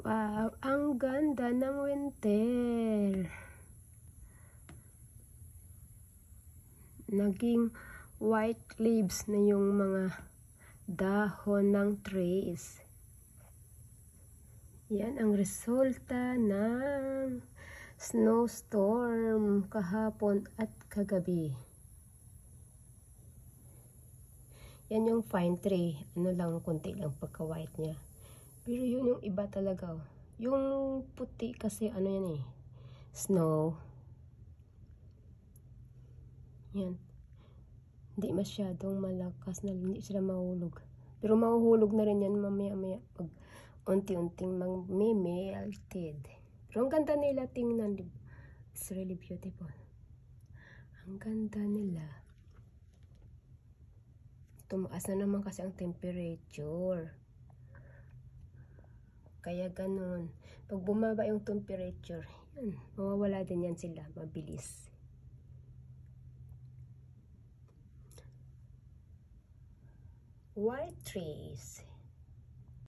Wow, ang ganda ng winter. Naging white leaves na yung mga dahon ng trees. Yan ang resulta ng snowstorm kahapon at kagabi. Yan yung fine tree. Ano lang, konti lang pagka-white niya. Pero yun yung iba talaga. Yung puti kasi ano yan eh. Snow. Yan. Hindi masyadong malakas na hindi sila mahulog. Pero mahuhulog na rin yan mamaya-maya pag unti-unting mag-melted. Pero ang ganda nila tingnan. It's really beautiful. Ang ganda nila. Tumaas na naman kasi ang temperature. Kaya ganun. Pag bumaba yung temperature, yan, mawawala din yan sila. Mabilis. White trees.